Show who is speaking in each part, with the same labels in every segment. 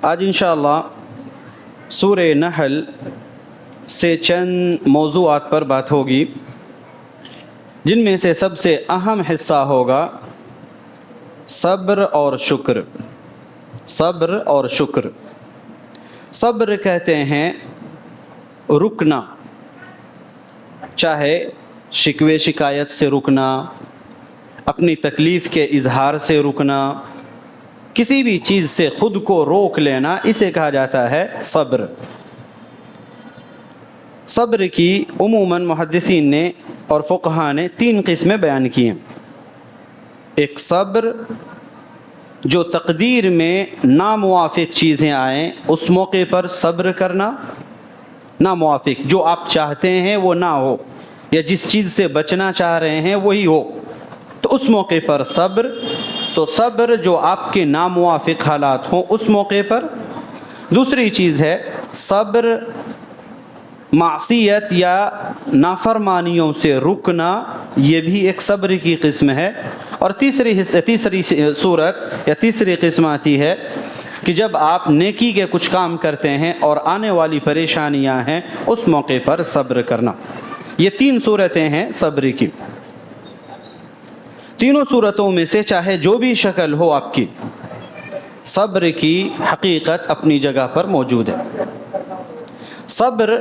Speaker 1: آج انشاءاللہ سورہ نحل سے چند موضوعات پر بات ہوگی، جن میں سے سب سے اہم حصہ ہوگا صبر اور شکر۔ صبر اور شکر، صبر کہتے ہیں رکنا، چاہے شکوے شکایت سے رکنا، اپنی تکلیف کے اظہار سے رکنا، کسی بھی چیز سے خود کو روک لینا، اسے کہا جاتا ہے صبر۔ صبر کی عموماً محدثین نے اور فقہاء نے تین قسمیں بیان کی ہیں۔ ایک صبر جو تقدیر میں ناموافق چیزیں آئیں اس موقع پر صبر کرنا، ناموافق جو آپ چاہتے ہیں وہ نہ ہو، یا جس چیز سے بچنا چاہ رہے ہیں وہی ہو، تو اس موقع پر صبر۔ تو صبر جو آپ کے ناموافق حالات ہوں اس موقع پر۔ دوسری چیز ہے صبر معصیت یا نافرمانیوں سے رکنا، یہ بھی ایک صبر کی قسم ہے۔ اور تیسری صورت یا تیسری قسم آتی ہے کہ جب آپ نیکی کے کچھ کام کرتے ہیں اور آنے والی پریشانیاں ہیں اس موقع پر صبر کرنا۔ یہ تین صورتیں ہیں صبر کی۔ تینوں صورتوں میں سے چاہے جو بھی شکل ہو آپ کی، صبر کی حقیقت اپنی جگہ پر موجود ہے۔ صبر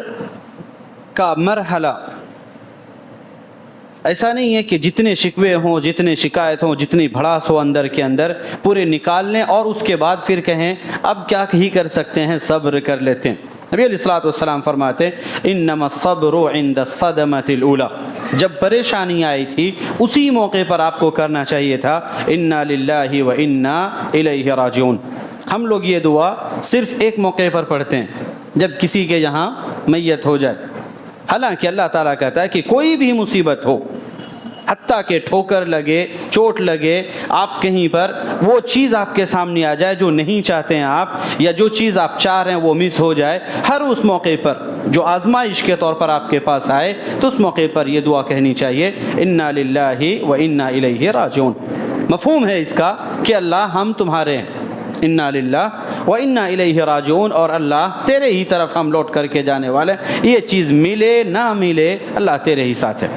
Speaker 1: کا مرحلہ ایسا نہیں ہے کہ جتنے شکوے ہوں، جتنے شکایت ہوں، جتنی بھڑاس ہو اندر کے اندر پورے نکال لیں اور اس کے بعد پھر کہیں اب کیا ہی کر سکتے ہیں، صبر کر لیتے ہیں۔ نبی علیہ الصلوۃ والسلام فرماتے انما الصبر عند الصدمۃ الاولى، جب پریشانی آئی تھی اسی موقع پر آپ کو کرنا چاہیے تھا انا للہ و انا الیہ راجعون۔ ہم لوگ یہ دعا صرف ایک موقع پر پڑھتے ہیں، جب کسی کے یہاں میت ہو جائے۔ حالانکہ اللہ تعالیٰ کہتا ہے کہ کوئی بھی مصیبت ہو، حتیٰ کہ ٹھوکر لگے، چوٹ لگے، آپ کہیں پر وہ چیز آپ کے سامنے آ جائے جو نہیں چاہتے ہیں آپ، یا جو چیز آپ چاہ رہے ہیں وہ مس ہو جائے، ہر اس موقع پر جو آزمائش کے طور پر آپ کے پاس آئے تو اس موقع پر یہ دعا کہنی چاہیے انا للہ و انا الیہ راجعون۔ مفہوم ہے اس کا کہ اللہ ہم تمہارے ہیں، انا للہ و انا الیہ راجعون، اور اللہ تیرے ہی طرف ہم لوٹ کر کے جانے والے، یہ چیز ملے نہ ملے اللہ تیرے ہی ساتھ ہے۔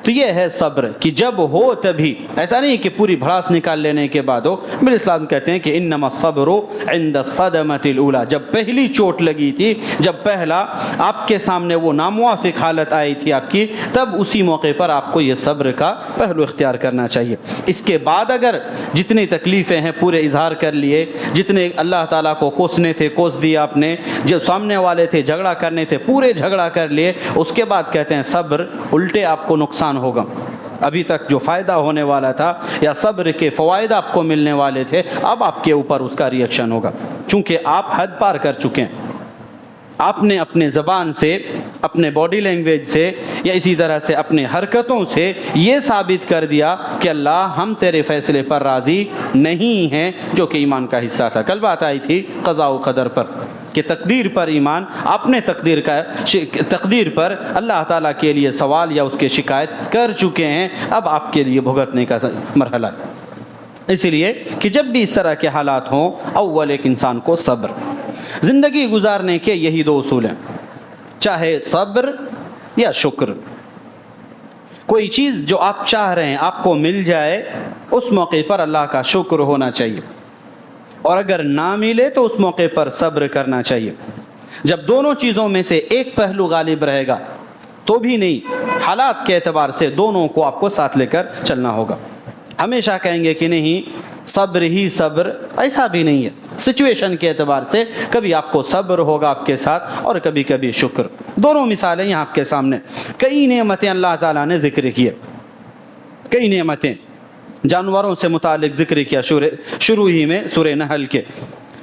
Speaker 1: تو یہ ہے صبر کہ جب ہو تبھی، ایسا نہیں کہ پوری بھڑاس نکال لینے کے بعد ہو۔ نبی اسلام کہتے ہیں کہ انما الصبر عند الصدمۃ الاولى، جب پہلی چوٹ لگی تھی، جب پہلا آپ کے سامنے وہ ناموافق حالت آئی تھی آپ کی، تب اسی موقع پر آپ کو یہ صبر کا پہلو اختیار کرنا چاہیے۔ اس کے بعد اگر جتنی تکلیفیں ہیں پورے اظہار کر لیے، جتنے اللہ تعالیٰ کو کوسنے تھے کوس دیا آپ نے، جو سامنے والے تھے جھگڑا کرنے تھے پورے جھگڑا کر لیے، اس کے بعد کہتے ہیں صبر، الٹے آپ کو نقصان ہوگا۔ ابھی تک جو فائدہ ہونے والا تھا یا صبر کے فوائد آپ کو ملنے والے تھے، اب آپ کے اوپر اس کا ریئیکشن ہوگا، چونکہ آپ حد پار کر چکے ہیں۔ آپ نے اپنے زبان سے، اپنے باڈی لینگویج سے، یا اسی طرح سے اپنے حرکتوں سے یہ ثابت کر دیا کہ اللہ ہم تیرے فیصلے پر راضی نہیں ہیں، جو کہ ایمان کا حصہ تھا۔ کل بات آئی تھی قضاء و قدر پر کہ تقدیر پر ایمان، آپ نے تقدیر پر اللہ تعالیٰ کے لیے سوال یا اس کے شکایت کر چکے ہیں، اب آپ کے لیے بھگتنے کا مرحلہ۔ اس لیے کہ جب بھی اس طرح کے حالات ہوں، اول ایک انسان کو صبر، زندگی گزارنے کے یہی دو اصول ہیں، چاہے صبر یا شکر۔ کوئی چیز جو آپ چاہ رہے ہیں آپ کو مل جائے، اس موقع پر اللہ کا شکر ہونا چاہیے، اور اگر نہ ملے تو اس موقع پر صبر کرنا چاہیے۔ جب دونوں چیزوں میں سے ایک پہلو غالب رہے گا تو بھی نہیں، حالات کے اعتبار سے دونوں کو آپ کو ساتھ لے کر چلنا ہوگا۔ ہمیشہ کہیں گے کہ نہیں صبر ہی صبر، ایسا بھی نہیں ہے۔ سچویشن کے اعتبار سے کبھی آپ کو صبر ہوگا آپ کے ساتھ، اور کبھی کبھی شکر۔ دونوں مثالیں یہاں آپ کے سامنے۔ کئی نعمتیں اللہ تعالیٰ نے ذکر کیے، کئی نعمتیں جانوروں سے متعلق ذکر کیا شروع ہی میں سورہ نحل کے،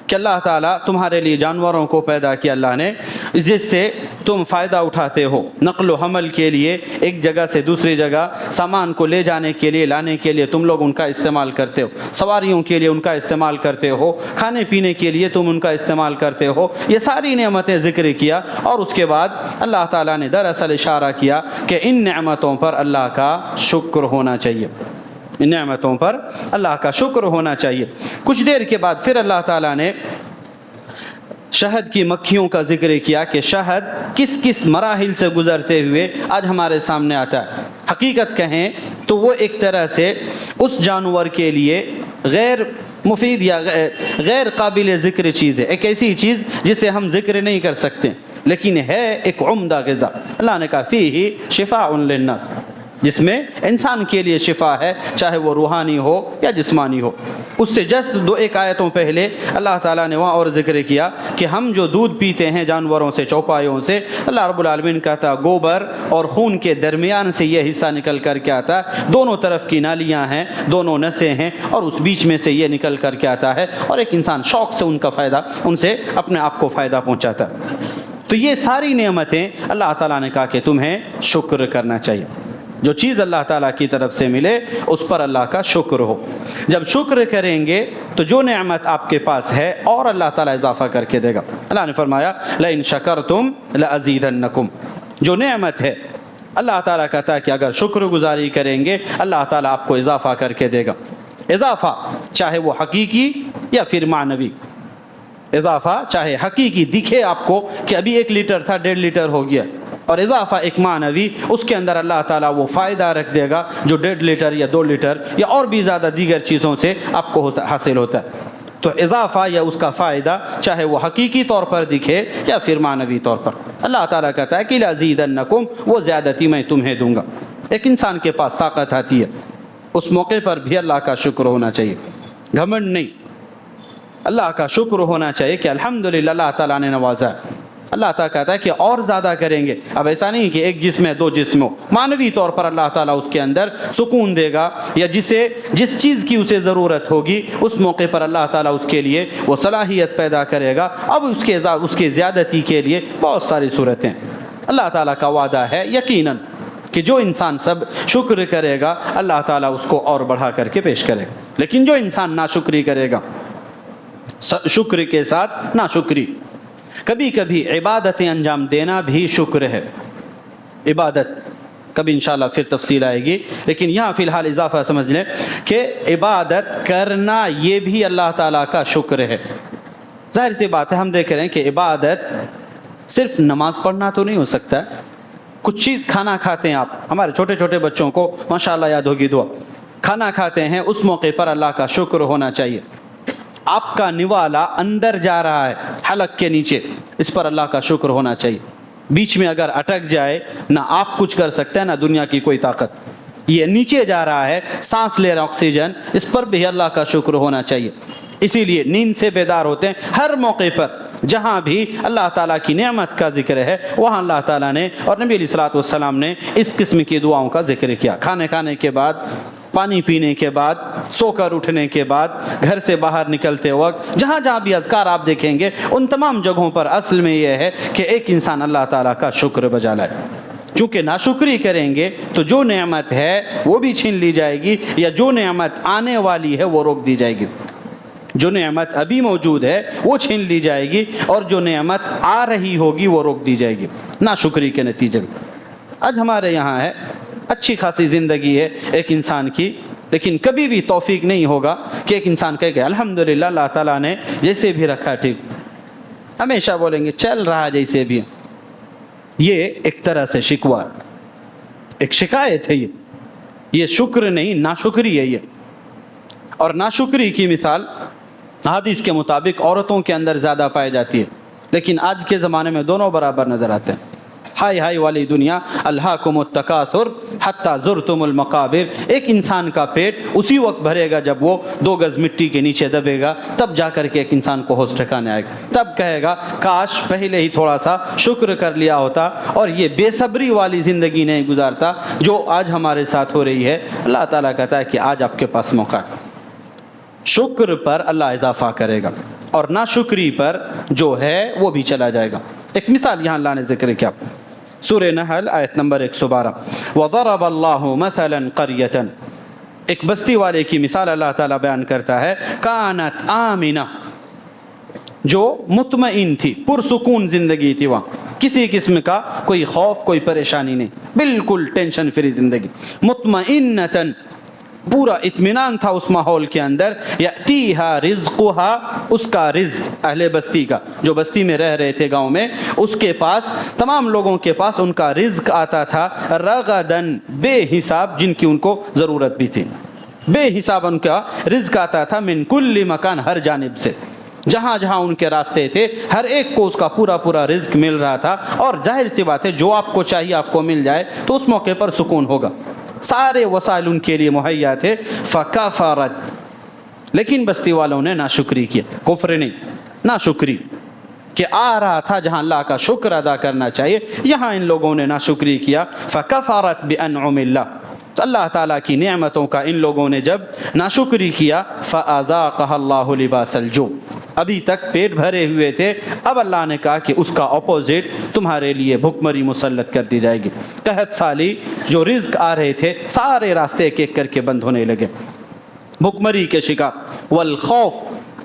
Speaker 1: کہ اللہ تعالیٰ تمہارے لیے جانوروں کو پیدا کیا اللہ نے، جس سے تم فائدہ اٹھاتے ہو، نقل و حمل کے لیے ایک جگہ سے دوسری جگہ سامان کو لے جانے کے لیے، لانے کے لیے تم لوگ ان کا استعمال کرتے ہو، سواریوں کے لیے ان کا استعمال کرتے ہو، کھانے پینے کے لیے تم ان کا استعمال کرتے ہو۔ یہ ساری نعمتیں ذکر کیا، اور اس کے بعد اللہ تعالیٰ نے دراصل اشارہ کیا کہ ان نعمتوں پر اللہ کا شکر ہونا چاہیے، ان نعمتوں پر اللہ کا شکر ہونا چاہیے۔ کچھ دیر کے بعد پھر اللہ تعالیٰ نے شہد کی مکھیوں کا ذکر کیا کہ شہد کس کس مراحل سے گزرتے ہوئے آج ہمارے سامنے آتا ہے. حقیقت کہیں تو وہ ایک طرح سے اس جانور کے لیے غیر مفید یا غیر قابل ذکر چیز ہے، ایک ایسی چیز جسے ہم ذکر نہیں کر سکتے، لیکن ہے ایک عمدہ غذا. اللہ نے کہا فیہ شفاء للناس، جس میں انسان کے لیے شفا ہے، چاہے وہ روحانی ہو یا جسمانی ہو. اس سے جسٹ ایک آیتوں پہلے اللہ تعالیٰ نے وہاں اور ذکر کیا کہ ہم جو دودھ پیتے ہیں جانوروں سے، چوپایوں سے، اللہ رب العالمین کہتا گوبر اور خون کے درمیان سے یہ حصہ نکل کر کے آتا ہے، دونوں طرف کی نالیاں ہیں، دونوں نسیں ہیں، اور اس بیچ میں سے یہ نکل کر کے آتا ہے، اور ایک انسان شوق سے ان سے اپنے آپ کو فائدہ پہنچاتا ہے. تو یہ ساری نعمتیں اللہ تعالیٰ نے کہا کہ تمہیں شکر کرنا چاہیے. جو چیز اللہ تعالیٰ کی طرف سے ملے اس پر اللہ کا شکر ہو. جب شکر کریں گے تو جو نعمت آپ کے پاس ہے اور اللہ تعالیٰ اضافہ کر کے دے گا. اللہ نے فرمایا لئن شکرتم لازیدنکم، جو نعمت ہے اللہ تعالیٰ کہتا ہے کہ اگر شکر گزاری کریں گے اللہ تعالیٰ آپ کو اضافہ کر کے دے گا. اضافہ چاہے وہ حقیقی یا پھر معنوی، اضافہ چاہے حقیقی دکھے آپ کو کہ ابھی 1 لیٹر تھا 1.5 لیٹر ہو گیا، اور اضافہ ایک معنوی، اس کے اندر اللہ تعالیٰ وہ فائدہ رکھ دے گا جو 1.5 لیٹر یا 2 لیٹر یا اور بھی زیادہ دیگر چیزوں سے آپ کو حاصل ہوتا ہے. تو اضافہ یا اس کا فائدہ چاہے وہ حقیقی طور پر دکھے یا پھر معنوی طور پر، اللہ تعالیٰ کہتا ہے کہ لازیدنکم، وہ زیادتی میں تمہیں دوں گا. ایک انسان کے پاس طاقت آتی ہے، اس موقع پر بھی اللہ کا شکر ہونا چاہیے، گھمنڈ نہیں، اللہ کا شکر ہونا چاہیے کہ الحمدللہ اللہ تعالیٰ نے نوازا ہے. اللہ تعالیٰ کہتا ہے کہ اور زیادہ کریں گے. اب ایسا نہیں کہ ایک جسم ہے 2 جسم ہو، معنوی طور پر اللہ تعالیٰ اس کے اندر سکون دے گا، یا جس چیز کی اسے ضرورت ہوگی اس موقع پر اللہ تعالیٰ اس کے لیے وہ صلاحیت پیدا کرے گا. اب اس کے زیادتی کے لیے بہت ساری صورتیں. اللہ تعالیٰ کا وعدہ ہے یقیناً کہ جو انسان سب شکر کرے گا اللہ تعالیٰ اس کو اور بڑھا کر کے پیش کرے گا. لیکن جو انسان ناشکری کرے گا، شکر کے ساتھ ناشکری، کبھی کبھی عبادتیں انجام دینا بھی شکر ہے. عبادت کبھی انشاءاللہ پھر تفصیل آئے گی، لیکن یہاں فی الحال اضافہ سمجھ لیں کہ عبادت کرنا یہ بھی اللہ تعالیٰ کا شکر ہے. ظاہر سی بات ہے، ہم دیکھ رہے ہیں کہ عبادت صرف نماز پڑھنا تو نہیں ہو سکتا. کچھ چیز کھانا کھاتے ہیں آپ، ہمارے چھوٹے چھوٹے بچوں کو ماشاءاللہ یاد ہوگی دعا، کھانا کھاتے ہیں اس موقع پر اللہ کا شکر ہونا چاہیے. آپ کا نوالا اندر جا رہا ہے حلق کے نیچے، اس پر اللہ کا شکر ہونا چاہیے. بیچ میں اگر اٹک جائے، نہ آپ کچھ کر سکتے ہیں نہ دنیا کی کوئی طاقت. یہ نیچے جا رہا ہے، سانس لے رہا آکسیجن، اس پر بھی اللہ کا شکر ہونا چاہیے. اسی لیے نیند سے بیدار ہوتے ہیں ہر موقع پر، جہاں بھی اللہ تعالیٰ کی نعمت کا ذکر ہے وہاں اللہ تعالیٰ نے اور نبی علیہ الصلوۃ والسلام نے اس قسم کی دعاؤں کا ذکر کیا. کھانے کے بعد، پانی پینے کے بعد، سو کر اٹھنے کے بعد، گھر سے باہر نکلتے وقت، جہاں جہاں بھی اذکار آپ دیکھیں گے ان تمام جگہوں پر اصل میں یہ ہے کہ ایک انسان اللہ تعالیٰ کا شکر بجا لائے. چونکہ ناشکری کریں گے تو جو نعمت ہے وہ بھی چھین لی جائے گی، یا جو نعمت آنے والی ہے وہ روک دی جائے گی. جو نعمت ابھی موجود ہے وہ چھین لی جائے گی، اور جو نعمت آ رہی ہوگی وہ روک دی جائے گی ناشکری کے نتیجے میں. آج ہمارے یہاں ہے، اچھی خاصی زندگی ہے ایک انسان کی، لیکن کبھی بھی توفیق نہیں ہوگا کہ ایک انسان کہے کہ الحمدللہ اللہ تعالیٰ نے جیسے بھی رکھا ٹھیک. ہمیشہ بولیں گے چل رہا جیسے بھی. یہ ایک طرح سے شکوہ، ایک شکایت ہے. یہ شکر نہیں، ناشکری ہے یہ. اور ناشکری کی مثال حدیث کے مطابق عورتوں کے اندر زیادہ پائی جاتی ہے، لیکن آج کے زمانے میں دونوں برابر نظر آتے ہیں. ہائی ہائی والی دنیا، الہاکم التکاثر حتی زرتم المقابر. ایک انسان کا پیٹ اسی وقت بھرے گا جب وہ 2 گز مٹی کے نیچے دبے گا، تب جا کر کے ایک انسان کو ہوش ٹھکانے آئے گا. تب کہے گا کاش پہلے ہی تھوڑا سا شکر کر لیا ہوتا اور یہ بے صبری والی زندگی نہیں گزارتا جو آج ہمارے ساتھ ہو رہی ہے. اللہ تعالیٰ کہتا ہے کہ آج آپ کے پاس موقع ہے. شکر پر اللہ اضافہ کرے گا اور ناشکری پر جو ہے وہ بھی چلا جائے گا. ایک مثال یہاں اللہ نے ذکر کیا، سورہ نحل آیت نمبر 112، وَضَرَبَ اللَّهُ مَثَلًا قَرْيَةً. ایک بستی والے کی مثال اللہ تعالیٰ بیان کرتا ہے، کانت آمنہ، جو مطمئن تھی، پرسکون زندگی تھی، وہاں کسی قسم کا کوئی خوف، کوئی پریشانی نہیں، بالکل ٹینشن فری زندگی. مطمئنۃ، پورا اطمینان تھا اس ماحول کے اندر. یأتیہا رزقہا، اس کا رزق اہل بستی کا، جو بستی میں رہ رہے تھے گاؤں میں، اس کے پاس، تمام لوگوں کے پاس ان کا رزق آتا تھا رغدن، بے حساب، جن کی ان کو ضرورت بھی تھی. بے حساب ان کا رزق آتا تھا، من کل مکان، ہر جانب سے، جہاں جہاں ان کے راستے تھے ہر ایک کو اس کا پورا پورا رزق مل رہا تھا. اور ظاہر سی بات ہے جو آپ کو چاہیے آپ کو مل جائے تو اس موقع پر سکون ہوگا، سارے وسائل ان کے لیے مہیا تھے. فکفرت، لیکن بستی والوں نے ناشکری کیا، کفر نہیں، ناشکری، کہ آ رہا تھا جہاں اللہ کا شکر ادا کرنا چاہیے، یہاں ان لوگوں نے ناشکری کیا. فکفرت بانعم اللہ، تو اللہ تعالیٰ کی نعمتوں کا ان لوگوں نے جب ناشکری کیا، فاذاقها اللہ لباس الجوع، ابھی تک پیٹ بھرے ہوئے تھے، اب اللہ نے کہا کہ اس کا اپوزٹ تمہارے لیے بھوک مری مسلط کر دی جائے گی. قحط سالی، جو رزق آ رہے تھے سارے راستے ایک ایک کر کے بند ہونے لگے، بھوک مری کے شکار. والخوف،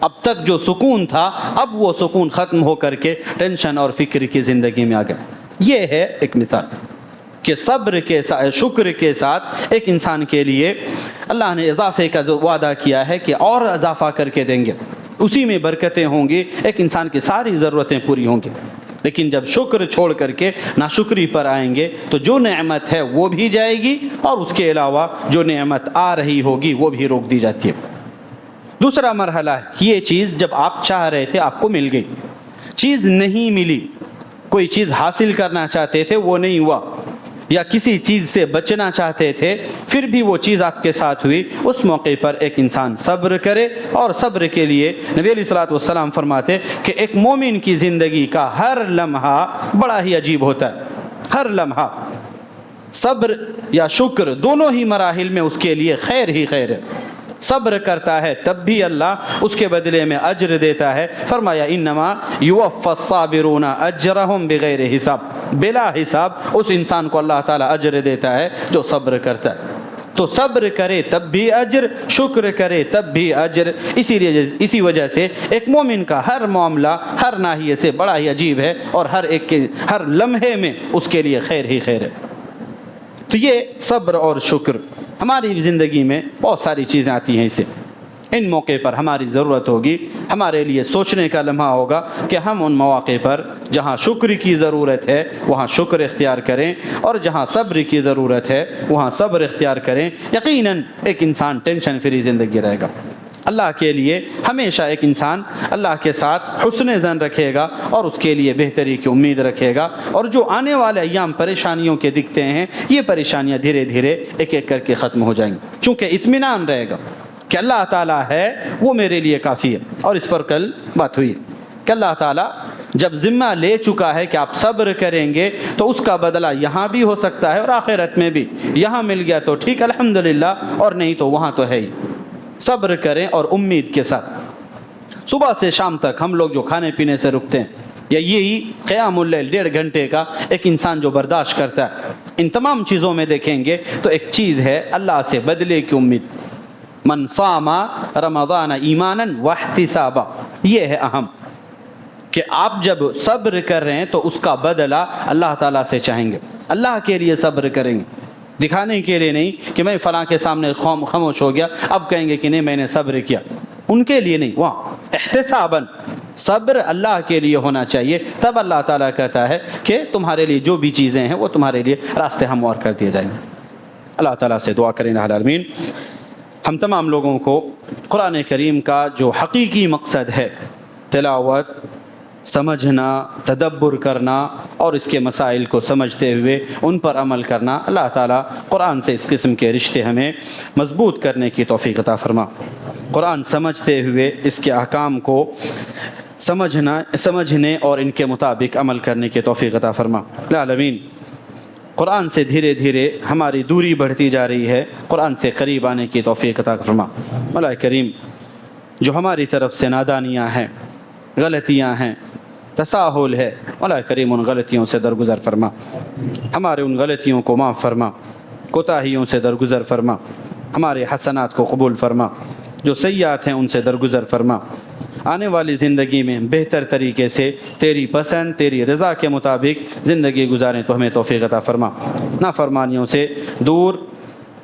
Speaker 1: اب تک جو سکون تھا اب وہ سکون ختم ہو کر کے ٹینشن اور فکر کی زندگی میں آ گئے. یہ ہے ایک مثال کہ صبر کے ساتھ، شکر کے ساتھ ایک انسان کے لیے اللہ نے اضافے کا وعدہ کیا ہے کہ اور اضافہ کر کے دیں گے، اسی میں برکتیں ہوں گی، ایک انسان کی ساری ضرورتیں پوری ہوں گی. لیکن جب شکر چھوڑ کر کے ناشکری پر آئیں گے تو جو نعمت ہے وہ بھی جائے گی، اور اس کے علاوہ جو نعمت آ رہی ہوگی وہ بھی روک دی جاتی ہے. دوسرا مرحلہ ہے، یہ چیز جب آپ چاہ رہے تھے آپ کو مل گئی، چیز نہیں ملی، کوئی چیز حاصل کرنا چاہتے تھے وہ نہیں ہوا، یا کسی چیز سے بچنا چاہتے تھے پھر بھی وہ چیز آپ کے ساتھ ہوئی، اس موقع پر ایک انسان صبر کرے. اور صبر کے لیے نبی علیہ الصلوۃ والسلام فرماتے کہ ایک مومن کی زندگی کا ہر لمحہ بڑا ہی عجیب ہوتا ہے، ہر لمحہ صبر یا شکر دونوں ہی مراحل میں اس کے لیے خیر ہی خیر ہے. صبر کرتا ہے تب بھی اللہ اس کے بدلے میں اجر دیتا ہے. فرمایا انما یوفی الصابرون اجرهم بغیر حساب، بلا حساب اس انسان کو اللہ تعالیٰ اجر دیتا ہے جو صبر کرتا ہے. تو صبر کرے تب بھی اجر، شکر کرے تب بھی اجر. اسی وجہ سے ایک مومن کا ہر معاملہ ہر ناحیے سے بڑا ہی عجیب ہے، اور ہر ایک کے ہر لمحے میں اس کے لیے خیر ہی خیر ہے. تو یہ صبر اور شکر، ہماری زندگی میں بہت ساری چیزیں آتی ہیں اسے، ان موقع پر ہماری ضرورت ہوگی، ہمارے لیے سوچنے کا لمحہ ہوگا کہ ہم ان مواقع پر جہاں شکر کی ضرورت ہے وہاں شکر اختیار کریں، اور جہاں صبر کی ضرورت ہے وہاں صبر اختیار کریں. یقیناً ایک انسان ٹینشن فری زندگی رہے گا. اللہ کے لیے ہمیشہ ایک انسان اللہ کے ساتھ حسن ظن رکھے گا اور اس کے لیے بہتری کی امید رکھے گا. اور جو آنے والے ایام پریشانیوں کے دکھتے ہیں یہ پریشانیاں دھیرے دھیرے ایک ایک کر کے ختم ہو جائیں گی، چونکہ اطمینان رہے گا کہ اللہ تعالیٰ ہے وہ میرے لیے کافی ہے. اور اس پر کل بات ہوئی کہ اللہ تعالیٰ جب ذمہ لے چکا ہے کہ آپ صبر کریں گے تو اس کا بدلہ یہاں بھی ہو سکتا ہے اور آخرت میں بھی. یہاں مل گیا تو ٹھیک الحمدللہ، اور نہیں تو وہاں تو ہے ہی. صبر کریں اور امید کے ساتھ. صبح سے شام تک ہم لوگ جو کھانے پینے سے رکتے ہیں، یا یہی قیام اللیل 1.5 گھنٹے کا ایک انسان جو برداشت کرتا ہے، ان تمام چیزوں میں دیکھیں گے تو ایک چیز ہے اللہ سے بدلے کی امید. من صام رمضان ایمانا واحتسابا، یہ ہے اہم کہ آپ جب صبر کر رہے ہیں تو اس کا بدلہ اللہ تعالیٰ سے چاہیں گے، اللہ کے لیے صبر کریں گے، دکھانے کے لیے نہیں کہ میں فلاں کے سامنے خاموش ہو گیا اب کہیں گے کہ نہیں میں نے صبر کیا، ان کے لیے نہیں، وہاں احتساباً صبر اللہ کے لیے ہونا چاہیے. تب اللہ تعالیٰ کہتا ہے کہ تمہارے لیے جو بھی چیزیں ہیں وہ تمہارے لیے راستے ہموار کر دیے جائیں گے. اللہ تعالیٰ سے دعا کریں الحمد العالمین ہم تمام لوگوں کو قرآن کریم کا جو حقیقی مقصد ہے، تلاوت، سمجھنا، تدبر کرنا اور اس کے مسائل کو سمجھتے ہوئے ان پر عمل کرنا، اللہ تعالیٰ قرآن سے اس قسم کے رشتے ہمیں مضبوط کرنے کی توفیق عطا فرما. قرآن سمجھتے ہوئے اس کے احکام کو سمجھنے اور ان کے مطابق عمل کرنے کی توفیق عطا فرما. العالمین قرآن سے دھیرے دھیرے ہماری دوری بڑھتی جا رہی ہے، قرآن سے قریب آنے کی توفیق عطا فرما. مولا کریم جو ہماری طرف سے نادانیاں ہیں، غلطیاں ہیں، تساہل ہے، مولا کریم ان غلطیوں سے درگزر فرما، ہمارے ان غلطیوں کو معاف فرما، کوتاہیوں سے درگزر فرما، ہمارے حسنات کو قبول فرما، جو سیئات ہیں ان سے درگزر فرما. آنے والی زندگی میں بہتر طریقے سے تیری پسند، تیری رضا کے مطابق زندگی گزاریں تو ہمیں توفیق عطا فرما. نافرمانیوں سے دور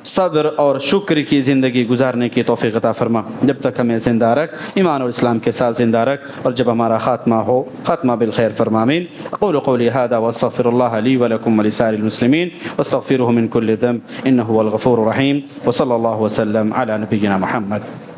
Speaker 1: صبر اور شکر کی زندگی گزارنے کی توفیق عطا فرما. جب تک ہمیں زندہ رکھ، ایمان اور اسلام کے ساتھ زندہ رکھ، اور جب ہمارا خاتمہ ہو خاتمہ بالخیر فرما. آمین. اقول قولی هذا واستغفر الله لي ولكم ولسائر المسلمين واستغفروه من كل ذنب انه هو الغفور الرحيم. وصلى الله وسلم على نبينا محمد.